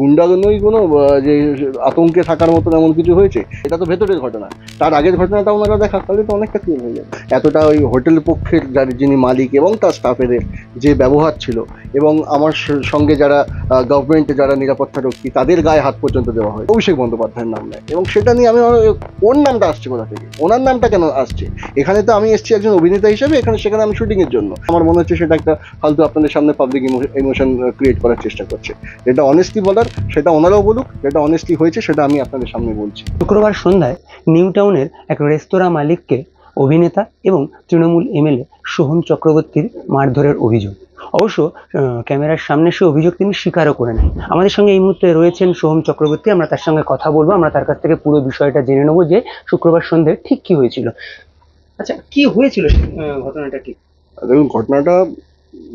গুন্ডাগর্দই কোনো যে আতঙ্কে থাকার মতন এমন কিছু হয়েছে, এটা তো ভেতরের ঘটনা। তার আগের ঘটনাটা ওনারা দেখা তাহলে তো অনেকটা ক্লিয়ার হয়ে যাবে। এতটা ওই হোটেল পক্ষের যিনি মালিক এবং তার স্টাফেদের যে ব্যবহার ছিল এবং আমার সঙ্গে যারা গভর্নমেন্টে যারা নিরাপত্তা রক্ষী তাদের গায়ে হাত পর্যন্ত দেওয়া হয় অভিষেক বন্দ্যোপাধ্যায়ের নাম নেয়, এবং সেটা নিয়ে আমি ওর নামটা আসছে কোথা থেকে, ওনার নামটা কেন আসছে? এখানে তো আমি এসেছি একজন অভিনেতা হিসেবে, সেখানে আমি শুটিং এর জন্য। আমার মনে হচ্ছে সেটা একটা ফালতু আপনাদের সামনে পাবলিক ইমোশন ক্রিয়েট করার চেষ্টা করছে। যেটা অনেস্টলি বলার সেটা ওনারাও বলুক, যেটা অনেস্টলি হয়েছে সেটা আমি আপনাদের সামনে বলছি। শুক্রবার সন্ধ্যায় নিউ টাউনের এক রেস্তোরাঁ মালিককে অভিনেতা এবং তৃণমূল এমএলএ সোহম চক্রবর্তীর মারধরের অভিযোগ। অবশ্য ক্যামেরার সামনে সে অভিযোগ তিনি স্বীকারও করে নেন। আমাদের সঙ্গে এই মুহূর্তে রয়েছেন সোহম চক্রবর্তী, আমরা তার সঙ্গে কথা বলবো, আমরা তার কাছ থেকে পুরো বিষয়টা জেনে নেবো যে শুক্রবার সন্ধ্যায় ঠিক কি হয়েছিল। আচ্ছা, কি হয়েছিল ঘটনাটা ঠিক? দেখুন, ঘটনাটা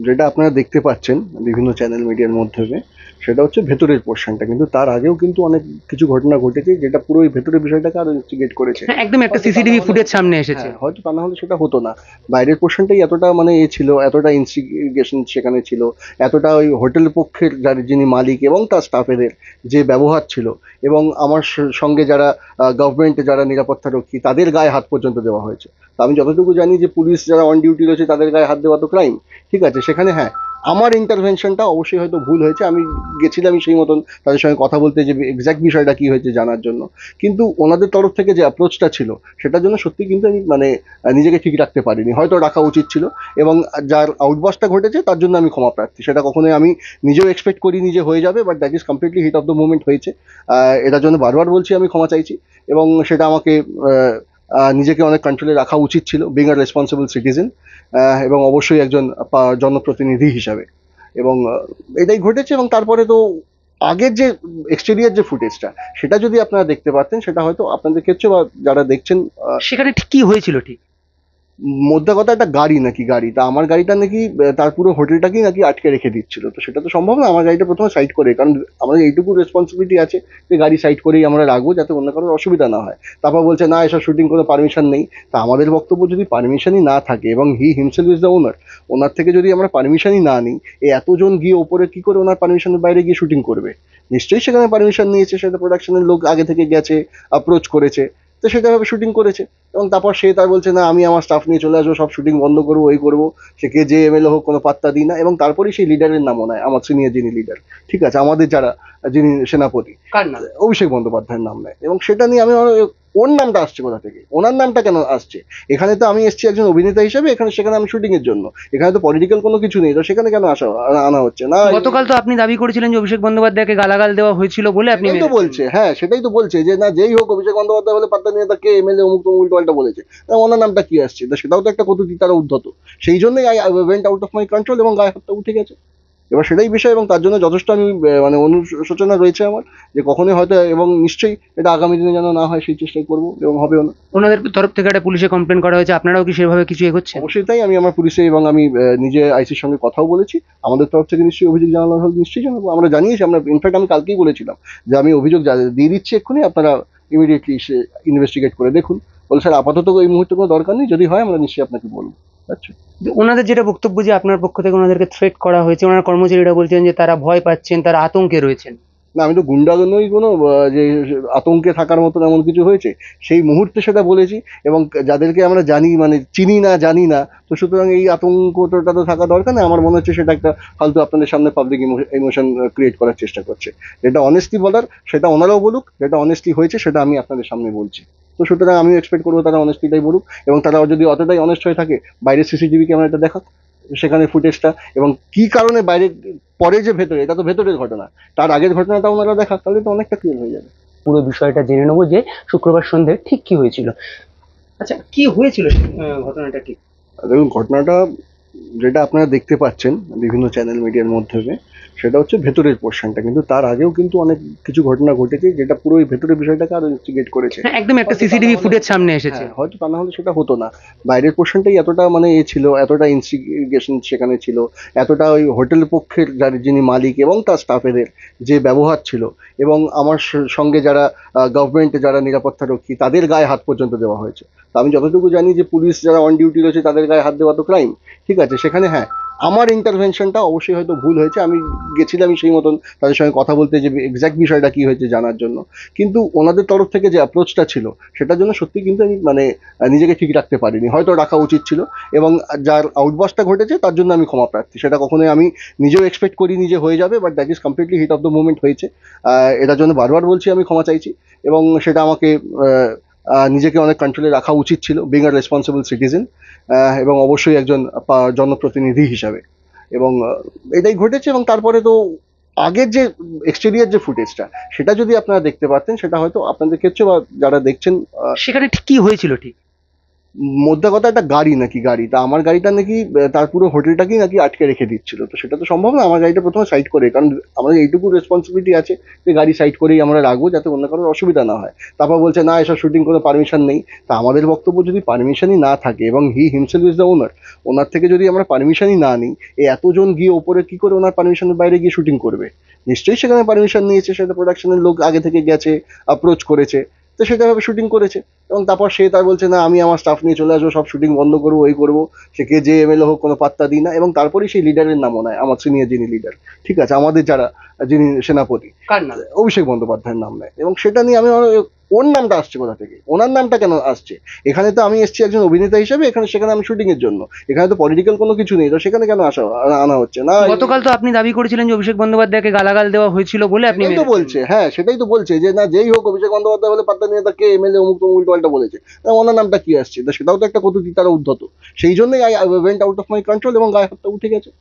যেটা আপনারা দেখতে পাচ্ছেন বিভিন্ন চ্যানেল মিডিয়ার মাধ্যমে, সেটা হচ্ছে ভেতরের পোর্শনটা, কিন্তু তার আগেও কিন্তু অনেক কিছু ঘটনা ঘটেছে যেটা পুরো ওই ভেতরের বিষয়টাকে আরো ইনভেস্টিগেট করেছে। একদম একটা সিসিটিভি ফুটেজ সামনে এসেছে। হয়তো তা না হলে সেটা হতো না। বাইরের পোর্শনটাই এতটা ছিল, এতটা ইনভেস্টিগেশন সেখানে ছিল, এতটা ওই হোটেল পক্ষের যিনি মালিক এবং তার স্টাফেদের যে ব্যবহার ছিল এবং আমার সঙ্গে যারা গভর্নমেন্টে যারা নিরাপত্তা রক্ষী তাদের গায়ে হাত পর্যন্ত দেওয়া হয়েছে। তো আমি যতটুকু জানি যে পুলিশ যারা অন ডিউটি রয়েছে তাদের গায়ে হাত দেওয়া তো ক্রাইম, ঠিক আছে। সেখানে হ্যাঁ, আমার ইন্টারভেনশনটা অবশ্যই হয়তো ভুল হয়েছে। আমি গেছিলাম সেই মতন তাদের সঙ্গে কথা বলতে, যে এক্স্যাক্ট বিষয়টা কি হয়েছে জানার জন্য, কিন্তু ওনাদের তরফ থেকে যে অ্যাপ্রোচটা ছিল সেটার জন্য সত্যি কিন্তু আমি নিজেকে ঠিক রাখতে পারিনি, হয়তো রাখা উচিত ছিল। এবং যার আউটবাস্টটা ঘটেছে তার জন্য আমি ক্ষমা প্রার্থী। সেটা কখনোই আমি নিজেও এক্সপেক্ট করিনি যে হয়ে যাবে, but that is completely heat of the movement হয়েছে। এটার জন্য বারবার বলছি আমি ক্ষমা চাইছি, এবং সেটা আমাকে নিজেকে অনেক কন্ট্রোলে রাখা উচিত ছিল, বিং আ রেসপন্সিবল সিটিজেন, এবং অবশ্যই একজন জনপ্রতিনিধি হিসাবে। এবং এটাই ঘটেছে। এবং তারপরে তো আগের যে এক্সটেরিয়ার যে ফুটেজটা, সেটা যদি আপনারা দেখতে পারতেন, সেটা হয়তো আপনাদের ক্ষেত্রে বা যারা দেখছেন, সেখানে ঠিক কি হয়েছিল ঠিক? মোদ্দা কথা একটা গাড়ি নাকি গাড়ি তা আমার গাড়িটা নাকি তার পুরো হোটেলটাকেই নাকি আটকে রেখে দিচ্ছিল। তো সেটা তো সম্ভব না আমার গাড়িটা প্রথমে সাইড করে, কারণ আমাদের এইটুকু রেসপন্সিবিলিটি আছে যে গাড়ি সাইড করেই আমরা রাখবো যাতে অন্য কারোর অসুবিধা না হয়। তারপর বলছে না, এসব শুটিং কোনো পারমিশন নেই। তা আমাদের বক্তব্য, যদি পারমিশনই না থাকে এবং he himself is the owner, ওনার থেকে যদি আমরা পারমিশনই না নিই, এই এতজন গিয়ে ওপরে কি করে ওনার পারমিশনের বাইরে গিয়ে শুটিং করবে? নিশ্চয়ই সেখানে পারমিশন নিয়েছে, সেটা প্রোডাকশনের লোক আগে থেকে গেছে, অ্যাপ্রোচ করেছে, তো সেটাভাবে শুটিং করেছে। এবং তারপর সে তার বলছে না, আমি আমার স্টাফ নিয়ে চলে আসবো, সব শুটিং বন্ধ করবো, এই করবো। সে কে যে এমএলএ হোক কোনো পাত্তা দিই না, এবং তারপরেই সেই লিডারের নামও নেয়, আমার সিনিয়র যিনি লিডার, ঠিক আছে, আমাদের যারা যিনি সেনাপতি, কার নাম? অভিষেক বন্দ্যোপাধ্যায়ের নাম নেয়। এবং সেটা নিয়ে আমি ওর নামটা আসছে কোথা থেকে, ওনার নামটা কেন আসছে? এখানে তো আমি এসেছি একজন অভিনেতা হিসেবে, সেখানে আমি শুটিং এর জন্য। এখানে তো পলিটিক্যাল কোনো কিছু নেই, তো সেখানে কেন আনা হচ্ছে না? গতকাল তো আপনি দাবি করেছিলেন যে অভিষেক বন্দ্যোপাধ্যায়কে গালাগাল দেওয়া হয়েছিল বলে আপনি তো বলছে, হ্যাঁ সেটাই তো বলছে যে না, যেই হোক অভিষেক বন্দ্যোপাধ্যায় বলে পাত্তা নিয়ে তাকে এমএলএ অমুক তমুক উল্টো পাল্টা বলেছে, ওনার নামটা কি আসছে? সেটাও তো একটা কটূক্তি, তারা উদ্ধত। সেই জন্যই I went out of my control এবং গায়ে হাতটা উঠে গেছে। এবার সেটাই বিষয়, এবং তার জন্য যথেষ্ট আমি অনুশোচনা রয়েছে আমার, যে কখনোই হয়তো, এবং নিশ্চয়ই এটা আগামী দিনে যেন না হয় সেই চেষ্টাই করবো, এবং হবেও না। ওনাদের তরফ থেকে একটা পুলিশে কমপ্লেন করা হয়েছে, আপনারাও কি সেভাবে কিছু এগোচ্ছেন? অবশ্যই তাই, আমি আমার পুলিশে এবং আমি নিজে আইসির সঙ্গে কথাও বলেছি। আমাদের তরফ থেকে নিশ্চয়ই অভিযোগ জানানো হলে নিশ্চয়ই জানাবো, আমরা জানিয়েছি। আমরা ইনফ্যাক্ট আমি কালকেই বলেছিলাম যে আমি অভিযোগ দিয়ে দিচ্ছি এক্ষুনি, আপনারা ইমিডিয়েটলি সে ইনভেস্টিগেট করে দেখুন। বলে স্যার আপাতত এই মুহূর্তে কোনো দরকার নেই, যদি হয় আমরা নিশ্চয়ই আপনাকে বলবো। আচ্ছা, ওনাদের যেটা বক্তব্য যে আপনার পক্ষ থেকে ওনাদেরকে থ্রেট করা হয়েছে, ওনার কর্মচারীরা বলছেন যে তারা ভয় পাচ্ছেন, তারা আতঙ্কে রয়েছেন। না, আমি তো গুন্ডাগর্দই কোনো যে আতঙ্কে থাকার মতন এমন কিছু হয়েছে সেই মুহূর্তে সেটা বলেছি। এবং যাদেরকে আমরা জানি, চিনি না, জানি না, তো সুতরাং এই আতঙ্কটা তো থাকা দরকার না। আমার মনে হচ্ছে সেটা একটা ফালতু আপনাদের সামনে পাবলিক ইমোশন ক্রিয়েট করার চেষ্টা করছে। যেটা অনেস্টলি বলার সেটা ওনারাও বলুক, যেটা অনেস্টলি হয়েছে সেটা আমি আপনাদের সামনে বলছি। তো সুতরাং আমি এক্সপেক্ট করবো তারা অনেস্টলিটাই বলুক, এবং তারা যদি অতটাই অনেস্ট হয়ে থাকে, বাইরের সিসিটিভি ক্যামেরাটা দেখাক, সেখানে ফুটেজটা, এবং কি কারণে বাইরে, পরে যে ভেতরে, এটা তো ভেতরের ঘটনা, তার আগের ঘটনাটা ওনারা দেখাক তাহলে তো অনেকটা ক্লিয়ার হয়ে যাবে। পুরো বিষয়টা জেনে নেবো যে শুক্রবার সন্ধ্যায় ঠিক কি হয়েছিল। আচ্ছা, কি হয়েছিল ঘটনাটা ঠিক? দেখুন, ঘটনাটা যেটা আপনারা দেখতে পাচ্ছেন বিভিন্ন চ্যানেল মিডিয়ার মাধ্যমে, সেটা হচ্ছে ভেতরের পোর্শনটা, কিন্তু তার আগেও কিন্তু অনেক কিছু ঘটনা ঘটেছে যেটা পুরো ওই ভেতরের বিষয়টাকে আরো ইনভেস্টিগেট করেছে। একদম একটা সিসিটিভি ফুটেজ সামনে এসেছে। হয়তো তা না হলে সেটা হতো না। বাইরের পোর্শনটাই এতটা ছিল, এতটা ইনভেস্টিগেশন সেখানে ছিল, এতটা ওই হোটেল পক্ষের যিনি মালিক এবং তার স্টাফেদের যে ব্যবহার ছিল এবং আমার সঙ্গে যারা গভর্নমেন্টে যারা নিরাপত্তা রক্ষী তাদের গায়ে হাত পর্যন্ত দেওয়া হয়েছে। তো আমি যতটুকু জানি যে পুলিশ যারা অন ডিউটি রয়েছে তাদের গায়ে হাত দেওয়া তো ক্রাইম, ঠিক আছে। সেখানে হ্যাঁ, আমার ইন্টারভেনশনটা অবশ্যই হয়তো ভুল হয়েছে। আমি গেছিলাম সেই মতন তাদের সঙ্গে কথা বলতে, যে এক্স্যাক্ট বিষয়টা কি হয়েছে জানার জন্য। কিন্তু ওনাদের তরফ থেকে যে অ্যাপ্রোচটা ছিল সেটার জন্য সত্যি কিন্তু আমি মানে নিজেকে ঠিক রাখতে পারিনি, হয়তো রাখা উচিত ছিল। এবং যার আউটবাস্টটা ঘটেছে তার জন্য আমি ক্ষমা প্রার্থী। সেটা কখনোই আমি নিজেও এক্সপেক্ট করিনি যে হয়ে যাবে, but that is completely heat of the movement হয়েছে। এটার জন্য বারবার বলছি আমি ক্ষমা চাইছি। এবং সেটা আমাকে নিজেকে অনেক কন্ট্রোলে রাখা উচিত ছিল, বিং আ রেসপন্সিবল সিটিজেন, এবং অবশ্যই একজন জনপ্রতিনিধি হিসাবে। এবং এটাই ঘটেছে। এবং তারপরে তো আগের যে এক্সটেরিয়ার যে ফুটেজটা, সেটা যদি আপনারা দেখতে পারতেন, সেটা হয়তো আপনাদের ক্ষেত্রে বা যারা দেখছেন, সেখানে ঠিক কি হয়েছিল ঠিক? মোদ্দা কথা একটা গাড়ি নাকি গাড়ি তা আমার গাড়িটা নাকি তার পুরো হোটেলটাকেই নাকি আটকে রেখে দিচ্ছিল। তো সেটা তো সম্ভব না আমার গাড়িটা প্রথমে সাইড করে, কারণ আমাদের এইটুকু রেসপন্সিবিলিটি আছে যে গাড়ি সাইড করেই আমরা রাখবো যাতে অন্য কারোর অসুবিধা না হয়। তারপর বলছে না, এসব শুটিং কোনো পারমিশন নেই। তা আমাদের বক্তব্য, যদি পারমিশনই না থাকে এবং he himself is the owner, ওনার থেকে যদি আমরা পারমিশনই না নিই, এই এতজন গিয়ে ওপরে কি করে ওনার পারমিশনের বাইরে গিয়ে শুটিং করবে? নিশ্চয়ই সেখানে পারমিশন নিয়েছে, সেটা প্রোডাকশনের লোক আগে থেকে গেছে, অ্যাপ্রোচ করেছে, তো সেটাভাবে শুটিং করেছে। এবং তারপর সে তার বলছে না, আমি আমার স্টাফ নিয়ে চলে আসবো, সব শুটিং বন্ধ করবো, এই করবো। সে কে যে এমএলএ হোক কোনো পাত্তা দিই না। এবং তারপরেই সেই লিডারের নামও নেয়, আমার সিনিয়র যিনি লিডার, ঠিক আছে, আমাদের যারা যিনি সেনাপতি, কার নাম? অভিষেক বন্দ্যোপাধ্যায়ের নাম নেয়। এবং সেটা নিয়ে আমি ওর নামটা আসছে কোথা থেকে, ওনার নামটা কেন আসছে? এখানে তো আমি এসেছি একজন অভিনেতা হিসেবে, এখানে সেখানে আমি শুটিং এর জন্য, এখানে তো পলিটিক্যাল কোনো কিছু নেই, তো সেখানে কেন আনা হচ্ছে না? গতকাল তো আপনি দাবি করেছিলেন যে অভিষেক বন্দ্যোপাধ্যায়কে গালাগাল দেওয়া হয়েছিল বলে আপনি সেটাই তো মেরেছেন। বলছে, হ্যাঁ সেটাই তো বলছে যে না, যেই হোক অভিষেক বন্দ্যোপাধ্যায় বলে পাত্তা নিয়ে তাকে এমএলএ অমুক তমুক উল্টো পাল্টা বলেছে, তা ওনার নামটা কি আসছে? তা সেটাও তো একটা কটূক্তি, তারা উদ্ধত। সেই জন্যই I went out of my control এবং গায়ে হাতটা উঠে গেছে।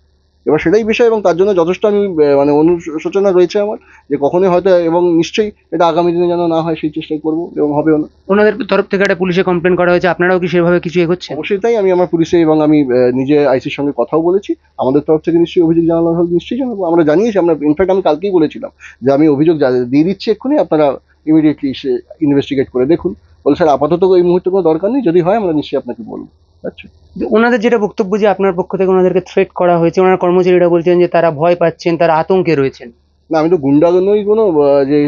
এবার সেটাই বিষয়, এবং তার জন্য যথেষ্ট আমি মানে অনুশোচনা রয়েছে আমার, যে কখনোই হয়তো, এবং নিশ্চয়ই এটা আগামী দিনে যেন না হয় সেই চেষ্টাই করবো, এবং হবেও না। ওনাদের তরফ থেকে একটা পুলিশে কমপ্লেন করা হয়েছে, আপনারাও কি সেভাবে কিছু এগোচ্ছেন? অবশ্যই তাই, আমি আমার পুলিশে এবং আমি নিজে আইসির সঙ্গে কথাও বলেছি। আমাদের তরফ থেকে নিশ্চয়ই অভিযোগ জানানো হলে নিশ্চয়ই জানাবো, আমরা জানিয়েছি। আমরা ইনফ্যাক্ট আমি কালকেই বলেছিলাম যে আমি অভিযোগ দিয়ে দিচ্ছি এক্ষুনি, আপনারা ইমিডিয়েটলি সে ইনভেস্টিগেট করে দেখুন। বলে স্যার আপাতত এই মুহূর্তে কোনো দরকার নেই, যদি হয় আমরা নিশ্চয়ই আপনাকে বলবো। আচ্ছা। ওনাদের যেটা বক্তব্য যে আপনার পক্ষ থেকে ওনাদেরকে থ্রেট করা হয়েছে, ওনার কর্মচারীরা বলছেন যে তারা ভয় পাচ্ছেন, তারা আতঙ্কে রয়েছেন। না, আমি তো গুন্ডা নই কোনো, যে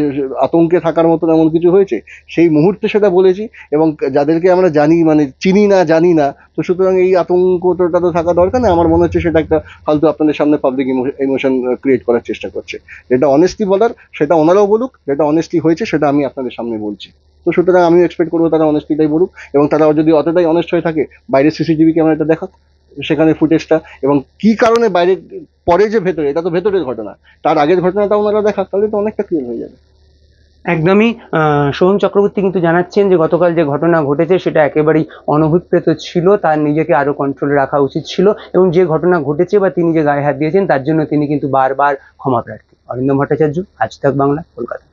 আতঙ্কে থাকার মতন এমন কিছু হয়েছে সেই মুহূর্তে সেটা বলেছি। এবং যাদেরকে আমরা জানি, মানে চিনি না, জানি না, তো সুতরাং এই আতঙ্কটা তো থাকা দরকার না। আমার মনে হচ্ছে সেটা একটা ফালতু আপনাদের সামনে পাবলিক ইমোশন ক্রিয়েট করার চেষ্টা করছে। যেটা অনেস্টলি বলার সেটা ওনারাও বলুক, যেটা অনেস্টলি হয়েছে সেটা আমি আপনাদের সামনে বলছি। তো সুতরাং আমিও এক্সপেক্ট করবো তারা অনেস্টলিটাই বলুক, এবং তারা যদি অতটাই অনেস্ট হয়ে থাকে, বাইরের সিসিটিভি ক্যামেরাটা দেখাক, সেখানে ফুটেজটা, এবং কি কারণে বাইরে, পরে যে ভেতরে, এটা তো ভেতরের ঘটনা, তার আগের ঘটনাটা ওনারা দেখাক, তাহলে তো অনেকটা ক্লিয়ার হয়ে যাবে। একদমই। সোহম চক্রবর্তী কিন্তু জানাচ্ছেন যে গতকাল যে ঘটনা ঘটেছে সেটা একেবারেই অনভিপ্রেত ছিল, তার নিজেকে আরো কন্ট্রোলে রাখা উচিত ছিল, এবং যে ঘটনা ঘটেছে বা তিনি যে গায়ে হাত দিয়েছেন তার জন্য তিনি কিন্তু বারবার ক্ষমা প্রার্থী। অরিন্দম ভট্টাচার্য, আজ তাক বাংলা, কলকাতা।